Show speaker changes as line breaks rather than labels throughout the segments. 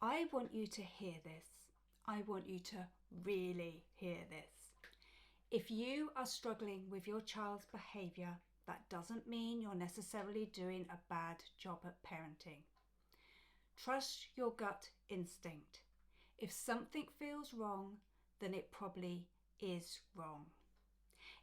I want you to hear this. I want you to really hear this. If you are struggling with your child's behaviour, that doesn't mean you're necessarily doing a bad job at parenting. Trust your gut instinct. If something feels wrong, then it probably is wrong.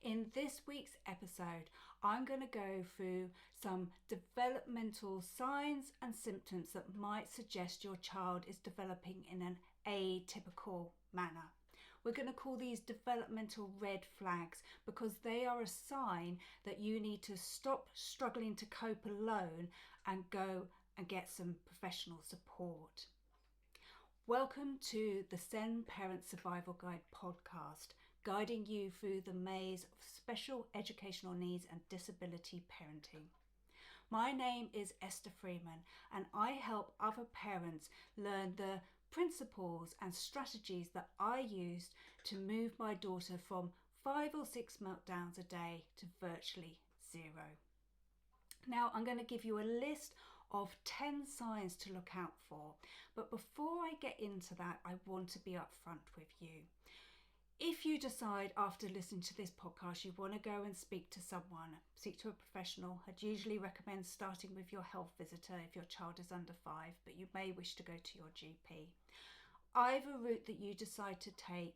In this week's episode, I'm going to go through some developmental signs and symptoms that might suggest your child is developing in an atypical manner. We're going to call these developmental red flags because they are a sign that you need to stop struggling to cope alone and go and get some professional support. Welcome to the Zen Parent Survival Guide podcast, guiding you through the maze of special educational needs and disability parenting. My name is Esther Freeman, and I help other parents learn the principles and strategies that I used to move my daughter from 5 or 6 meltdowns a day to virtually 0. Now, I'm going to give you a list of 10 signs to look out for. But before I get into that, I want to be upfront with you. If you decide after listening to this podcast you want to go and speak to someone, speak to a professional, I'd usually recommend starting with your health visitor if your child is under 5, but you may wish to go to your GP. Either route that you decide to take,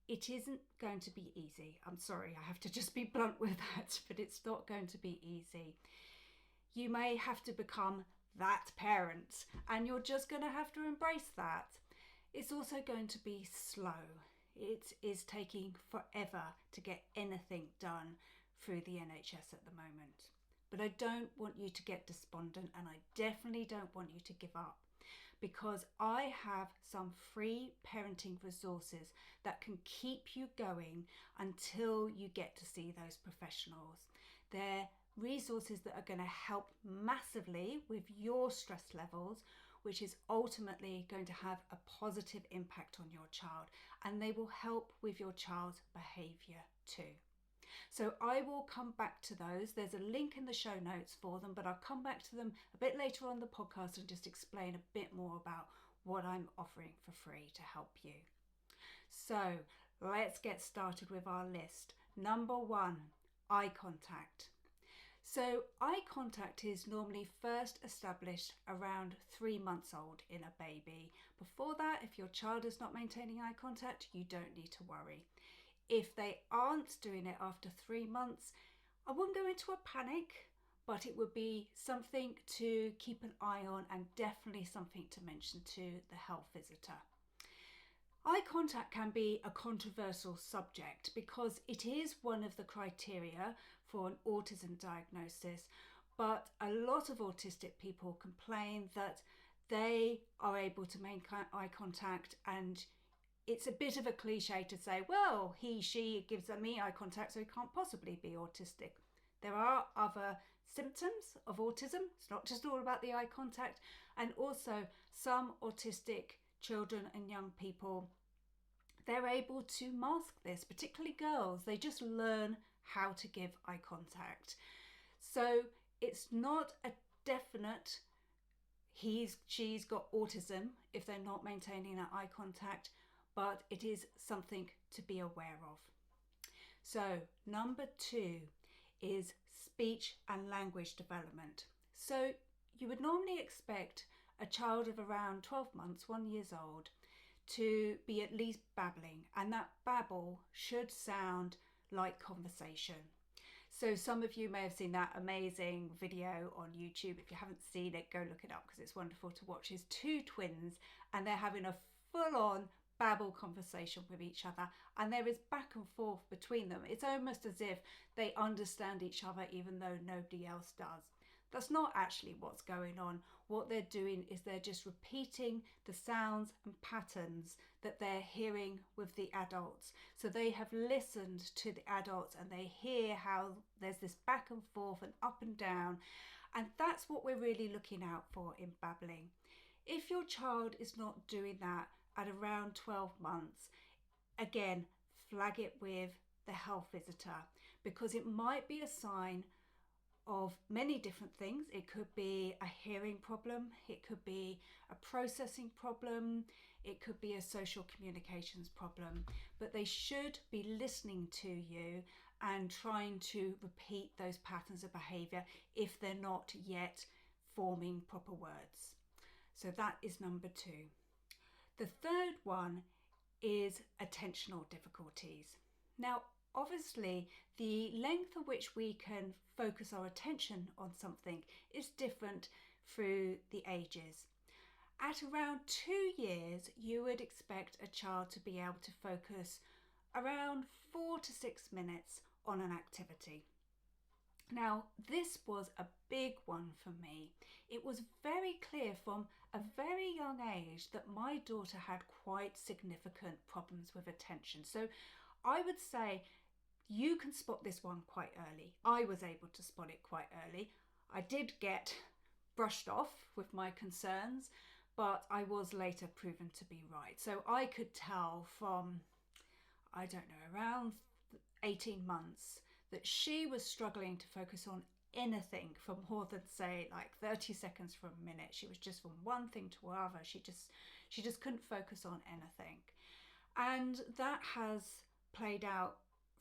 it isn't going to be easy. I'm sorry, I have to just be blunt with that, but it's not going to be easy. You may have to become that parent, and you're just going to have to embrace that. It's also going to be slow. It is taking forever to get anything done through the NHS at the moment. But I don't want you to get despondent, and I definitely don't want you to give up, because I have some free parenting resources that can keep you going until you get to see those professionals. They're resources that are going to help massively with your stress levels, which is ultimately going to have a positive impact on your child, and they will help with your child's behaviour too. So I will come back to those. There's a link in the show notes for them, but I'll come back to them a bit later on the podcast and just explain a bit more about what I'm offering for free to help you. So let's get started with our list. Number 1, eye contact. So eye contact is normally first established around 3 months old in a baby. Before that, if your child is not maintaining eye contact, you don't need to worry. If they aren't doing it after 3 months, I wouldn't go into a panic, but it would be something to keep an eye on and definitely something to mention to the health visitor. Eye contact can be a controversial subject because it is one of the criteria for an autism diagnosis, but a lot of autistic people complain that they are able to make eye contact, and it's a bit of a cliche to say, well, she gives me eye contact, so he can't possibly be autistic. There are other symptoms of autism. It's not just all about the eye contact. And also some autistic children and young people, they're able to mask this, particularly girls. They just learn how to give eye contact. So it's not a definite she's got autism if they're not maintaining that eye contact, but it is something to be aware of. So number 2 is speech and language development. So you would normally expect a child of around 12 months, 1 year old, to be at least babbling, and that babble should sound like conversation. So some of you may have seen that amazing video on YouTube. If you haven't seen it, go look it up because it's wonderful to watch. It's 2 twins and they're having a full-on babble conversation with each other, and there is back and forth between them. It's almost as if they understand each other even though nobody else does. That's not actually what's going on. What they're doing is they're just repeating the sounds and patterns that they're hearing with the adults. So they have listened to the adults and they hear how there's this back and forth and up and down, and that's what we're really looking out for in babbling. If your child is not doing that at around 12 months, again, flag it with the health visitor, because it might be a sign of many different things. It could be a hearing problem, it could be a processing problem, it could be a social communications problem, but they should be listening to you and trying to repeat those patterns of behaviour if they're not yet forming proper words. So that is number 2. The third one is attentional difficulties. Now, obviously, the length at which we can focus our attention on something is different through the ages. At around 2 years, you would expect a child to be able to focus around 4 to 6 minutes on an activity. Now, this was a big one for me. It was very clear from a very young age that my daughter had quite significant problems with attention. So I would say you can spot this one quite early. I was able to spot it quite early. I did get brushed off with my concerns, but I was later proven to be right. So I could tell from, I don't know, around 18 months that she was struggling to focus on anything for more than, say, like 30 seconds for a minute. She was just from one thing to another. She just couldn't focus on anything. And that has played out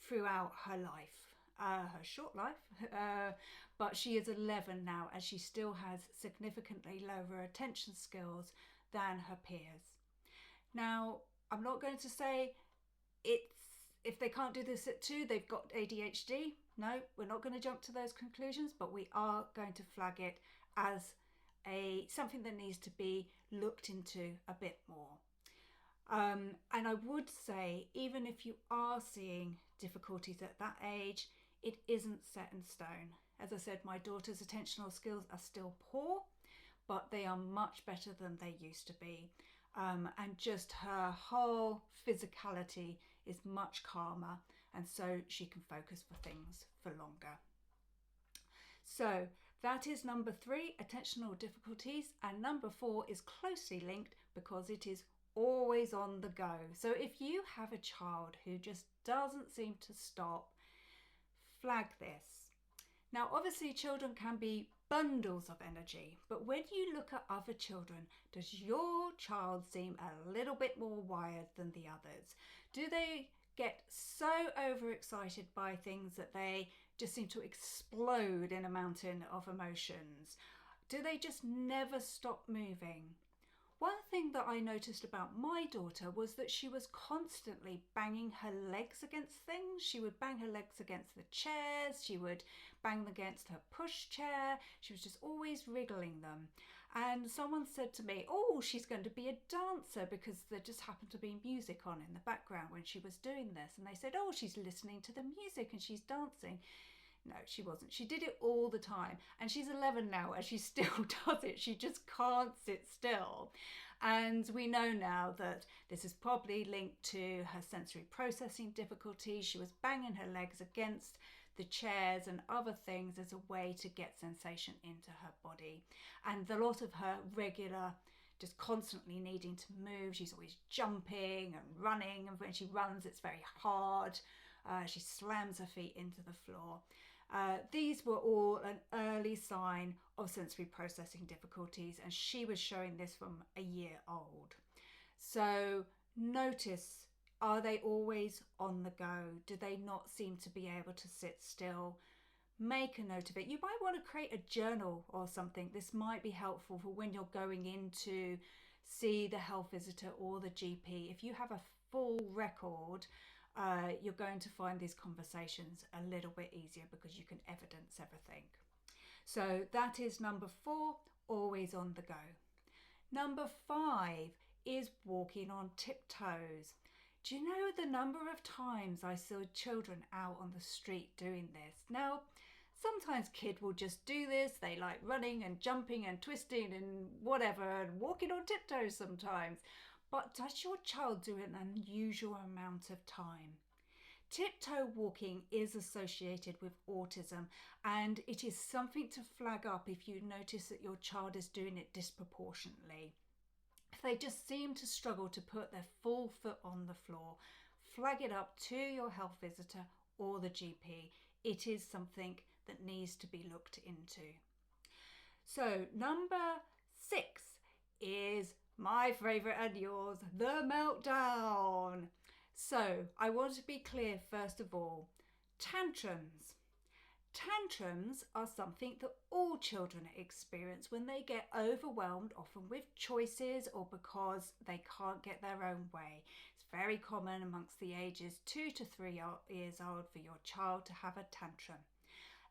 throughout her life, her short life, but she is 11 now and she still has significantly lower attention skills than her peers. Now, I'm not going to say if they can't do this at 2, they've got ADHD. No, we're not going to jump to those conclusions, but we are going to flag it as something that needs to be looked into a bit more. And I would say, even if you are seeing difficulties at that age, it isn't set in stone. As I said, my daughter's attentional skills are still poor, but they are much better than they used to be. And just her whole physicality is much calmer, and so she can focus for things for longer. So that is number 3, attentional difficulties, and number 4 is closely linked because it is always on the go. So if you have a child who just doesn't seem to stop, flag this. Now, obviously children can be bundles of energy, but when you look at other children, does your child seem a little bit more wired than the others? Do they get so overexcited by things that they just seem to explode in a mountain of emotions? Do they just never stop moving? One thing that I noticed about my daughter was that she was constantly banging her legs against things. She would bang her legs against the chairs, she would bang them against her pushchair, she was just always wriggling them. And someone said to me, oh, she's going to be a dancer, because there just happened to be music on in the background when she was doing this. And they said, oh, she's listening to the music and she's dancing. No, she wasn't. She did it all the time. And she's 11 now and she still does it. She just can't sit still. And we know now that this is probably linked to her sensory processing difficulties. She was banging her legs against the chairs and other things as a way to get sensation into her body. And a lot of her regular, just constantly needing to move. She's always jumping and running. And when she runs, it's very hard. She slams her feet into the floor. These were all an early sign of sensory processing difficulties, and she was showing this from a year old. So notice, are they always on the go? Do they not seem to be able to sit still? Make a note of it. You might want to create a journal or something. This might be helpful for when you're going in to see the health visitor or the GP. If you have a full record, you're going to find these conversations a little bit easier because you can evidence everything. So that is number 4, always on the go. Number 5 is walking on tiptoes. Do you know the number of times I saw children out on the street doing this? Now, sometimes kids will just do this. They like running and jumping and twisting and whatever and walking on tiptoes sometimes. But does your child do an unusual amount of time? Tiptoe walking is associated with autism, and it is something to flag up if you notice that your child is doing it disproportionately. If they just seem to struggle to put their full foot on the floor, flag it up to your health visitor or the GP. It is something that needs to be looked into. So number 6 is my favourite and yours, the meltdown. So I want to be clear first of all, tantrums. Tantrums are something that all children experience when they get overwhelmed, often with choices or because they can't get their own way. It's very common amongst the ages 2 to 3 years old for your child to have a tantrum.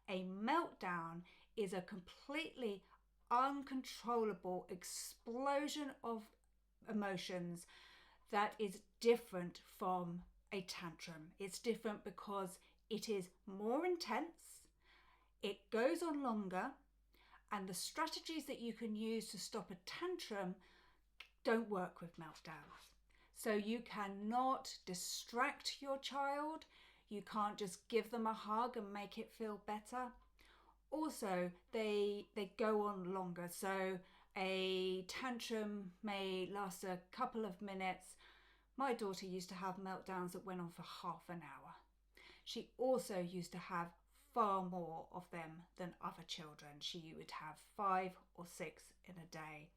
A meltdown is a completely uncontrollable explosion of emotions that is different from a tantrum. It's different because it is more intense, it goes on longer, and the strategies that you can use to stop a tantrum don't work with meltdowns. So you cannot distract your child. You can't just give them a hug and make it feel better. Also, they go on longer. So a tantrum may last a couple of minutes. My daughter used to have meltdowns that went on for half an hour. She also used to have far more of them than other children. She would have 5 or 6 in a day.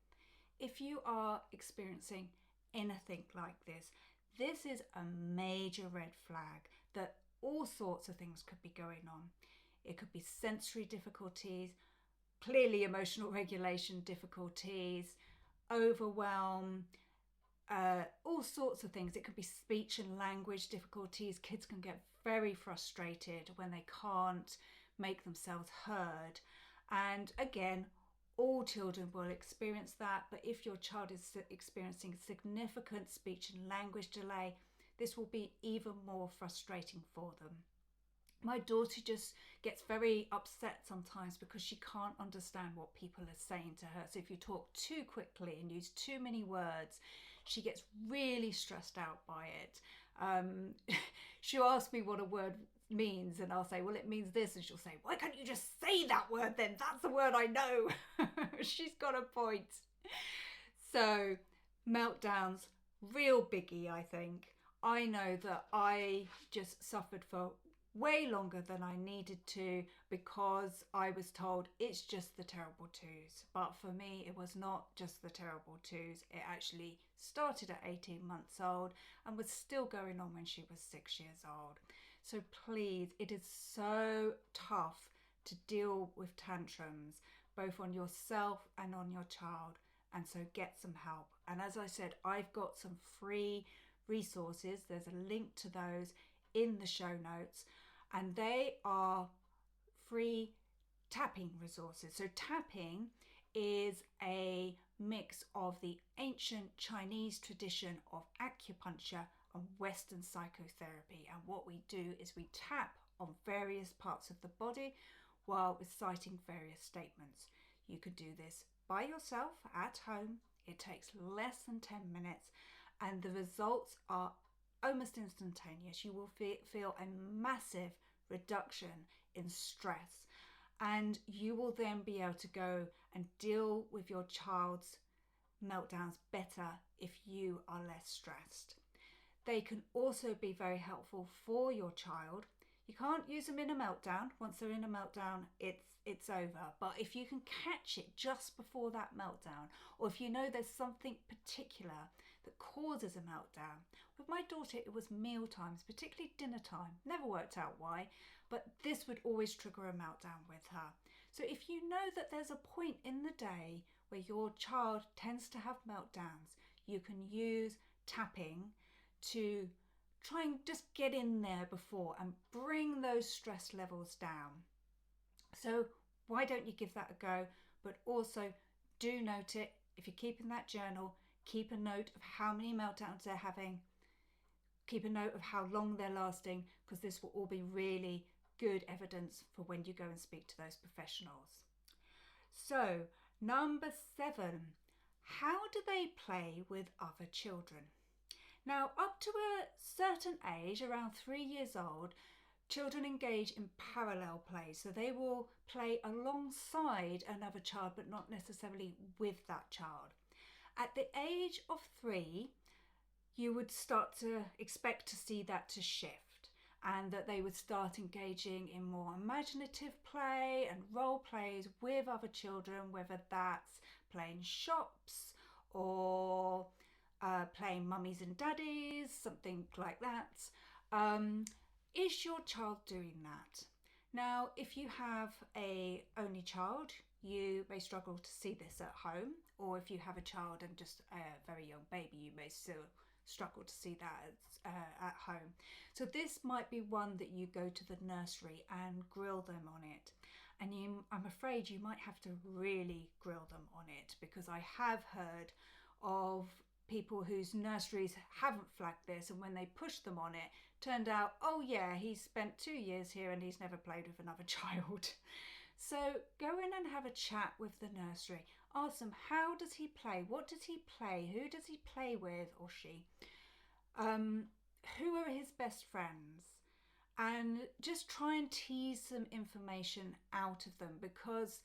If you are experiencing anything like this, this is a major red flag that all sorts of things could be going on. It could be sensory difficulties, clearly emotional regulation difficulties, overwhelm, all sorts of things. It could be speech and language difficulties. Kids can get very frustrated when they can't make themselves heard. And again, all children will experience that, but if your child is experiencing significant speech and language delay, this will be even more frustrating for them. My daughter just gets very upset sometimes because she can't understand what people are saying to her. So if you talk too quickly and use too many words, she gets really stressed out by it. She'll ask me what a word means and I'll say, well, it means this, and she'll say, why can't you just say that word then? That's the word I know. She's got a point. So meltdowns, real biggie, I think. I know that I just suffered for way longer than I needed to because I was told it's just the terrible twos. But for me, it was not just the terrible twos. It actually started at 18 months old and was still going on when she was 6 years old. So please, it is so tough to deal with tantrums, both on yourself and on your child. And so get some help. And as I said, I've got some free resources. There's a link to those in the show notes, and they are free tapping resources. So tapping is a mix of the ancient Chinese tradition of acupuncture and Western psychotherapy. And what we do is we tap on various parts of the body while reciting various statements. You could do this by yourself at home. It takes less than 10 minutes and the results are almost instantaneous. You will feel a massive reduction in stress, and you will then be able to go and deal with your child's meltdowns better if you are less stressed. They can also be very helpful for your child. You can't use them in a meltdown. Once they're in a meltdown, it's over. But if you can catch it just before that meltdown, or if you know there's something particular that causes a meltdown. With my daughter, it was meal times, particularly dinner time. Never worked out why, but this would always trigger a meltdown with her. So if you know that there's a point in the day where your child tends to have meltdowns, you can use tapping to try and just get in there before and bring those stress levels down. So why don't you give that a go? But also do note it. If you're keeping that journal, keep a note of how many meltdowns they're having. Keep a note of how long they're lasting, because this will all be really good evidence for when you go and speak to those professionals. So, number 7, how do they play with other children? Now, up to a certain age, around 3 years old, children engage in parallel play. So they will play alongside another child, but not necessarily with that child. At the age of 3, you would start to expect to see that to shift. and that they would start engaging in more imaginative play and role plays with other children, whether that's playing shops or playing mummies and daddies, something like that. Is your child doing that? Now, if you have a only child, you may struggle to see this at home, or if you have a child and just a very young baby, you may still struggle to see that at home. So this might be one that you go to the nursery and grill them on it. And I'm afraid you might have to really grill them on it, because I have heard of people whose nurseries haven't flagged this, and when they pushed them on it, turned out, oh yeah, he's spent 2 years here and he's never played with another child. So go in and have a chat with the nursery. Ask them, how does he play? What does he play? Who does he play with, or she? Who are his best friends? And just try and tease some information out of them, because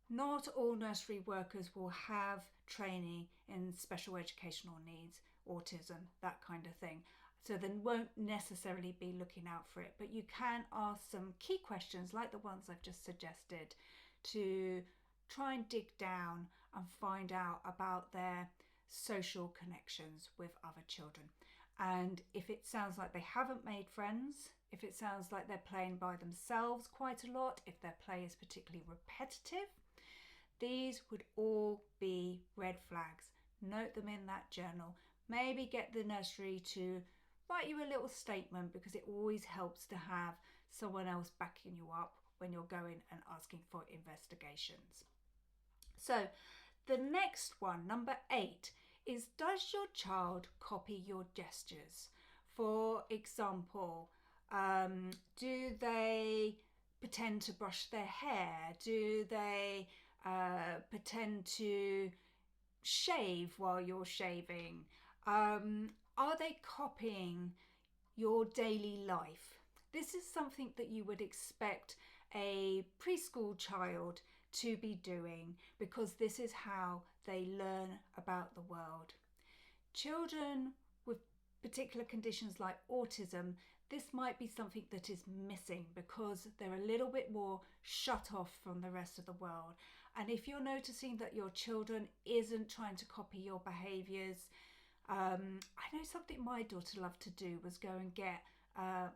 not all nursery workers will have training in special educational needs, autism, that kind of thing. So they won't necessarily be looking out for it, but you can ask some key questions like the ones I've just suggested to try and dig down and find out about their social connections with other children. And if it sounds like they haven't made friends, if it sounds like they're playing by themselves quite a lot, if their play is particularly repetitive, these would all be red flags. Note them in that journal. Maybe get the nursery to write you a little statement, because it always helps to have someone else backing you up when you're going and asking for investigations. So the next one, number 8, is, does your child copy your gestures? For example, do they pretend to brush their hair? Do they pretend to shave while you're shaving? Are they copying your daily life? This is something that you would expect a preschool child to be doing, because this is how they learn about the world. Children with particular conditions like autism, this might be something that is missing, because they're a little bit more shut off from the rest of the world. And if you're noticing that your children isn't trying to copy your behaviours, I know something my daughter loved to do was go and get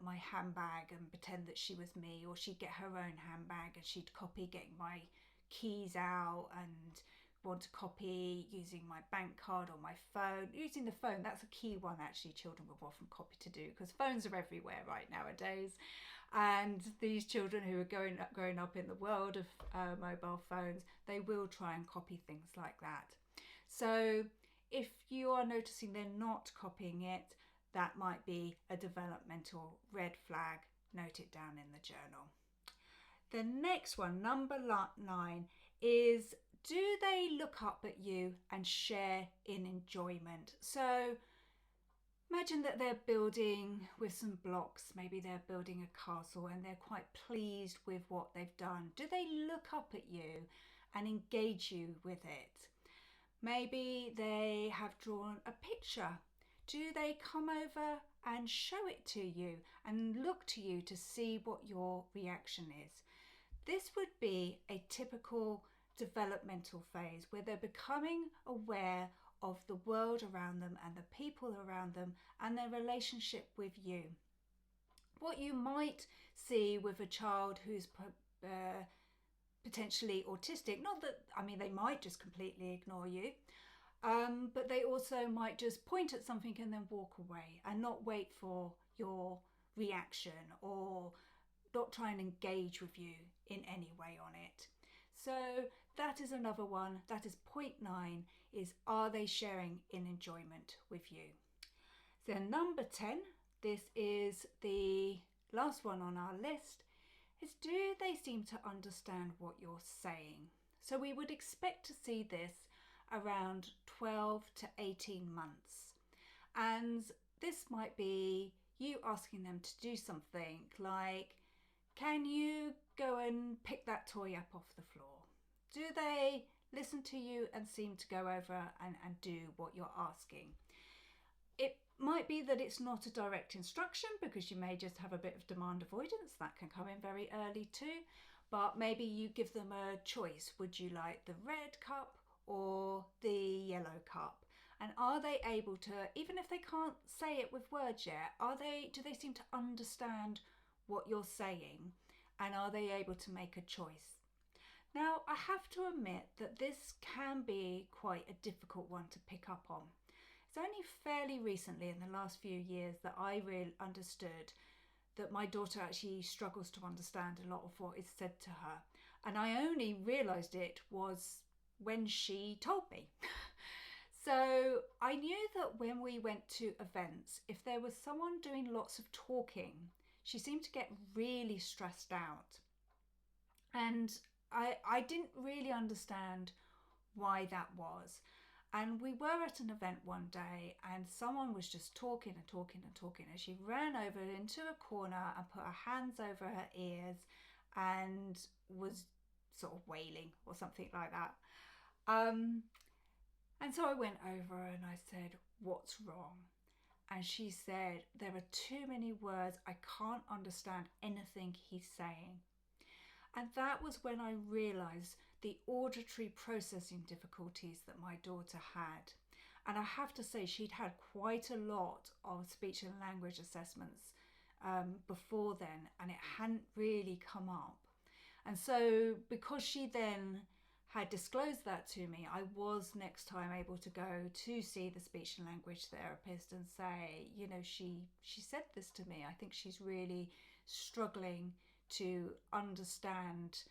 my handbag and pretend that she was me, or she'd get her own handbag and she'd copy getting my keys out, and want to copy using my bank card or my phone. Using the phone, that's a key one actually children will often copy to do, because phones are everywhere right nowadays, and these children who are growing up in the world of mobile phones, they will try and copy things like that. So if you are noticing they're not copying it, that might be a developmental red flag. Note it down in the journal. The next one, number 9, is, do they look up at you and share in enjoyment? So imagine that they're building with some blocks, maybe they're building a castle and they're quite pleased with what they've done. Do they look up at you and engage you with it? Maybe they have drawn a picture. Do they come over and show it to you and look to you to see what your reaction is? This would be a typical developmental phase where they're becoming aware of the world around them and the people around them and their relationship with you. What you might see with a child who's potentially autistic, not that, they might just completely ignore you, but they also might just point at something and then walk away and not wait for your reaction, or not try and engage with you in any way on it. So that is another one. That is point 9, is, are they sharing in enjoyment with you? Then number 10, this is the last one on our list, is, do they seem to understand what you're saying? So we would expect to see this around 12 to 18 months. And this might be you asking them to do something like, can you go and pick that toy up off the floor? Do they listen to you and seem to go over and do what you're asking? It might be that it's not a direct instruction because you may just have a bit of demand avoidance. That can come in very early too. But maybe you give them a choice. Would you like the red cup or the yellow cup? And are they able to, even if they can't say it with words yet, do they seem to understand what you're saying? And are they able to make a choice? Now, I have to admit that this can be quite a difficult one to pick up on. It's only fairly recently, in the last few years, that I really understood that my daughter actually struggles to understand a lot of what is said to her. And I only realised it was when she told me. So I knew that when we went to events, if there was someone doing lots of talking, she seemed to get really stressed out. And I didn't really understand why that was. And we were at an event one day and someone was just talking and talking and talking, and she ran over into a corner and put her hands over her ears and was sort of wailing or something like that. And so I went over and I said, "What's wrong?" And she said, "There are too many words. I can't understand anything he's saying." And that was when I realised the auditory processing difficulties that my daughter had. And I have to say, she'd had quite a lot of speech and language assessments before then, and it hadn't really come up. And so because she then had disclosed that to me, I was next time able to go to see the speech and language therapist and say, you know, she said this to me. I think she's really struggling to understand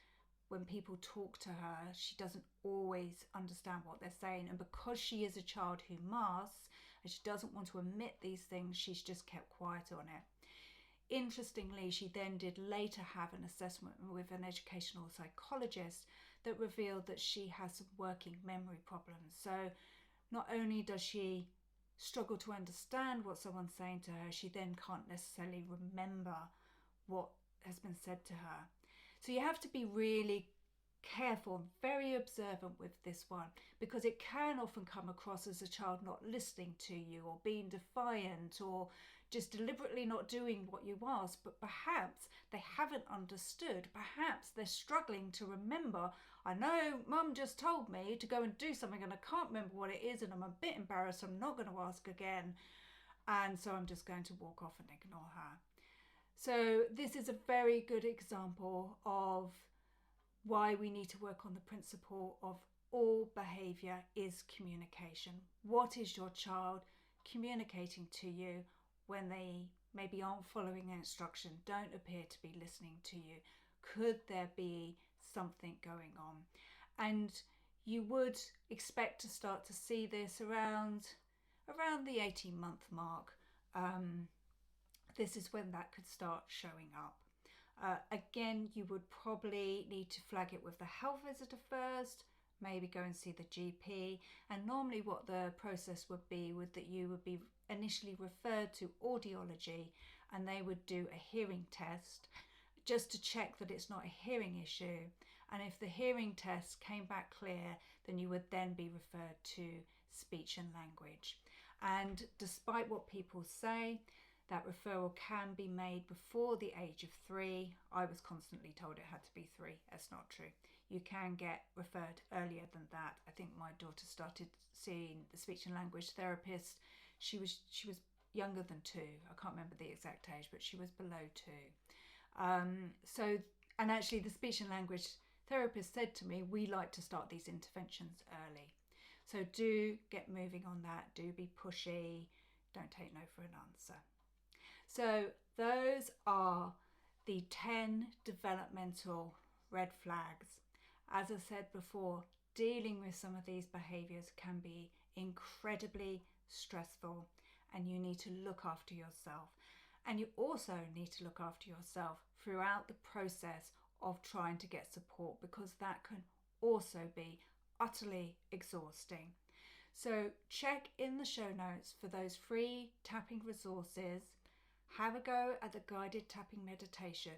when people talk to her. She doesn't always understand what they're saying. And because she is a child who masks and she doesn't want to admit these things, she's just kept quiet on it. Interestingly, she then did later have an assessment with an educational psychologist that revealed that she has some working memory problems. So not only does she struggle to understand what someone's saying to her, she then can't necessarily remember what has been said to her. So you have to be really careful and very observant with this one, because it can often come across as a child not listening to you or being defiant or just deliberately not doing what you ask, but perhaps they haven't understood. Perhaps they're struggling to remember. I know mum just told me to go and do something and I can't remember what it is and I'm a bit embarrassed. I'm not going to ask again. And so I'm just going to walk off and ignore her. So this is a very good example of why we need to work on the principle of all behaviour is communication. What is your child communicating to you when they maybe aren't following an instruction, don't appear to be listening to you? Could there be something going on? And you would expect to start to see this around the 18-month mark. This is when that could start showing up. Again, you would probably need to flag it with the health visitor first, maybe go and see the GP. And normally what the process would be that you would be initially referred to audiology and they would do a hearing test just to check that it's not a hearing issue. And if the hearing test came back clear, then you would then be referred to speech and language. And despite what people say, that referral can be made before the age of 3. I was constantly told it had to be 3. That's not true. You can get referred earlier than that. I think my daughter started seeing the speech and language therapist. She was younger than 2. I can't remember the exact age, but she was below 2. And actually the speech and language therapist said to me, we like to start these interventions early. So do get moving on that. Do be pushy. Don't take no for an answer. So those are the 10 developmental red flags. As I said before, dealing with some of these behaviours can be incredibly stressful, and you need to look after yourself. And you also need to look after yourself throughout the process of trying to get support, because that can also be utterly exhausting. So check in the show notes for those free tapping resources. Have a go at the guided tapping meditation.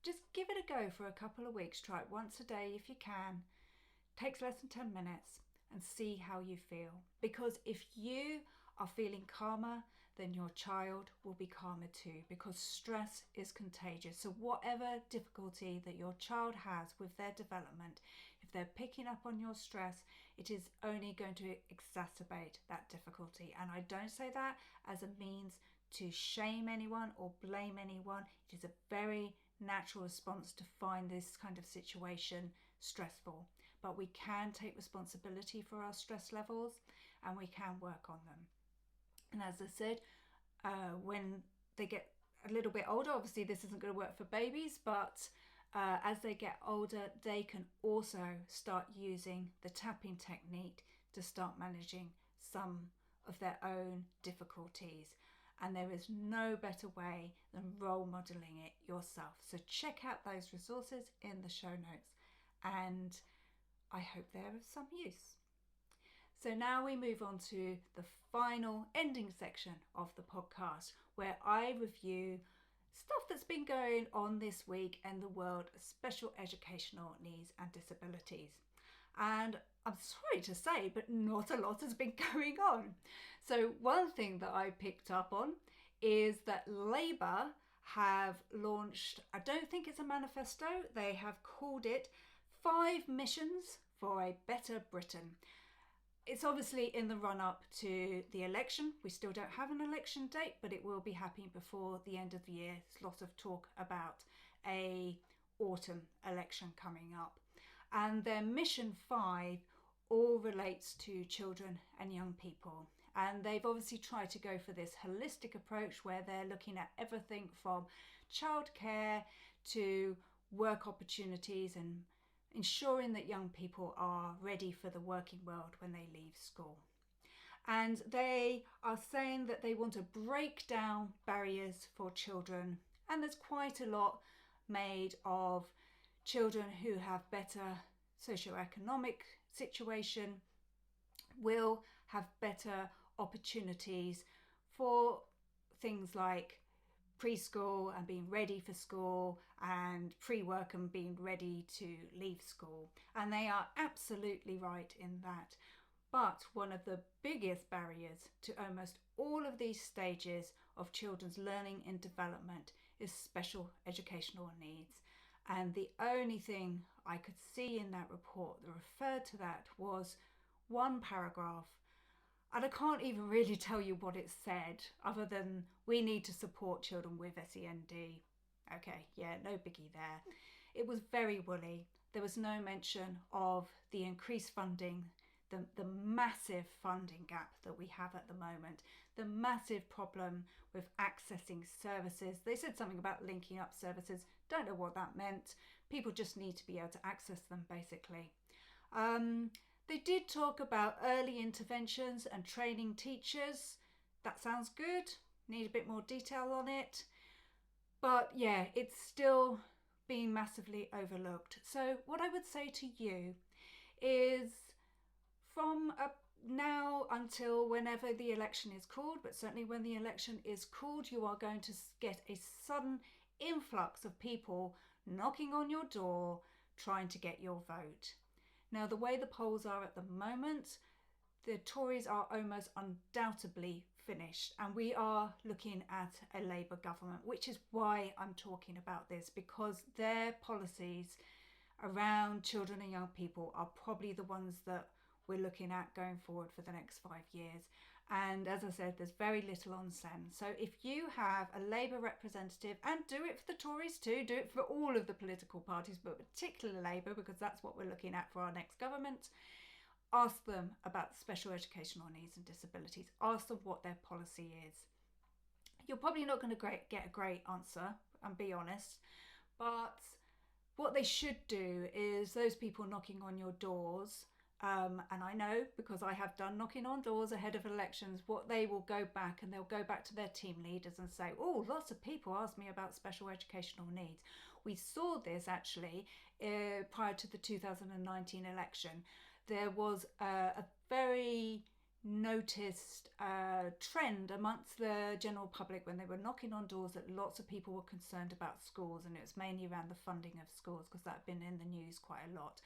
Just give it a go for a couple of weeks. Try it once a day if you can. Takes less than 10 minutes and see how you feel. Because if you are feeling calmer, then your child will be calmer too, because stress is contagious. So whatever difficulty that your child has with their development, if they're picking up on your stress, it is only going to exacerbate that difficulty. And I don't say that as a means to shame anyone or blame anyone. It is a very natural response to find this kind of situation stressful. But we can take responsibility for our stress levels and we can work on them. And as I said, when they get a little bit older, obviously this isn't going to work for babies, but as they get older, they can also start using the tapping technique to start managing some of their own difficulties. And there is no better way than role modeling it yourself. So check out those resources in the show notes, and I hope they're of some use. So now we move on to the final ending section of the podcast, where I review stuff that's been going on this week in the world of special educational needs and disabilities. And I'm sorry to say, but not a lot has been going on. So one thing that I picked up on is that Labour have launched, I don't think it's a manifesto, they have called it 5 Missions for a Better Britain. It's obviously in the run-up to the election. We still don't have an election date, but it will be happening before the end of the year. There's lots of talk about a autumn election coming up. And their Mission 5 all relates to children and young people. And they've obviously tried to go for this holistic approach where they're looking at everything from childcare to work opportunities and ensuring that young people are ready for the working world when they leave school. And they are saying that they want to break down barriers for children. And there's quite a lot made of children who have better socioeconomic situation will have better opportunities for things like preschool and being ready for school and pre-work and being ready to leave school. And they are absolutely right in that. But one of the biggest barriers to almost all of these stages of children's learning and development is special educational needs. And the only thing I could see in that report that referred to that was one paragraph. And I can't even really tell you what it said, other than we need to support children with SEND. Okay, yeah, no biggie there. It was very woolly. There was no mention of the increased funding, the massive funding gap that we have at the moment, the massive problem with accessing services. They said something about linking up services. Don't know what that meant. People just need to be able to access them, basically. They did talk about early interventions and training teachers. That sounds good. Need a bit more detail on it. But yeah, it's still being massively overlooked. So what I would say to you is, from now until whenever the election is called, but certainly when the election is called, you are going to get a sudden influx of people knocking on your door trying to get your vote. Now, the way the polls are at the moment, the Tories are almost undoubtedly finished, and we are looking at a Labour government, which is why I'm talking about this, because their policies around children and young people are probably the ones that we're looking at going forward for the next 5 years. And as I said, there's very little on send. So if you have a Labour representative, and do it for the Tories too, do it for all of the political parties, but particularly Labour, because that's what we're looking at for our next government, ask them about special educational needs and disabilities. Ask them what their policy is. You're probably not going to get a great answer, and be honest, but what they should do is those people knocking on your doors, and I know because I have done knocking on doors ahead of elections, what they will go back and they'll go back to their team leaders and say, oh, lots of people asked me about special educational needs. We saw this actually prior to the 2019 election. There was a very noticed trend amongst the general public when they were knocking on doors that lots of people were concerned about schools, and it was mainly around the funding of schools because that had been in the news quite a lot.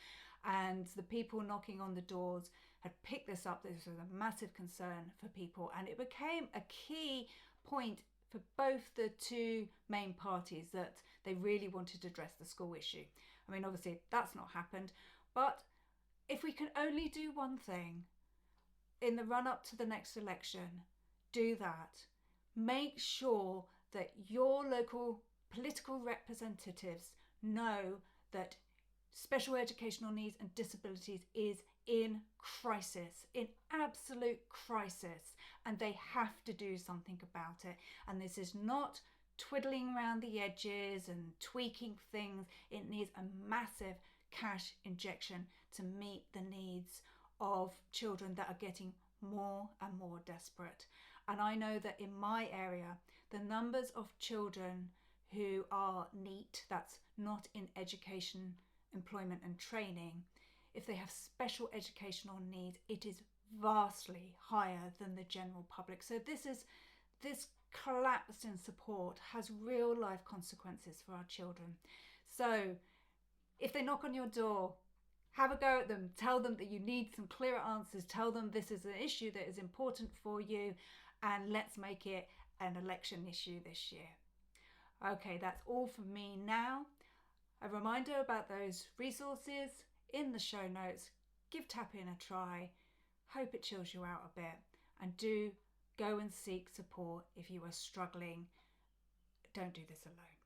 And the people knocking on the doors had picked this up. This was a massive concern for people, and it became a key point for both the two main parties that they really wanted to address the school issue. I mean, obviously that's not happened, but if we can only do one thing in the run up to the next election, do that. Make sure that your local political representatives know that special educational needs and disabilities is in crisis, in absolute crisis, and they have to do something about it. And this is not twiddling around the edges and tweaking things. It needs a massive cash injection to meet the needs of children that are getting more and more desperate. And I know that in my area, the numbers of children who are NEET, that's not in education, employment and training, if they have special educational needs, it is vastly higher than the general public. So this collapse in support has real life consequences for our children. So if they knock on your door, have a go at them. Tell them that you need some clearer answers. Tell them this is an issue that is important for you, and let's make it an election issue this year. Okay, that's all from me now. A reminder about those resources in the show notes. Give tapping a try. Hope it chills you out a bit. And do go and seek support if you are struggling. Don't do this alone.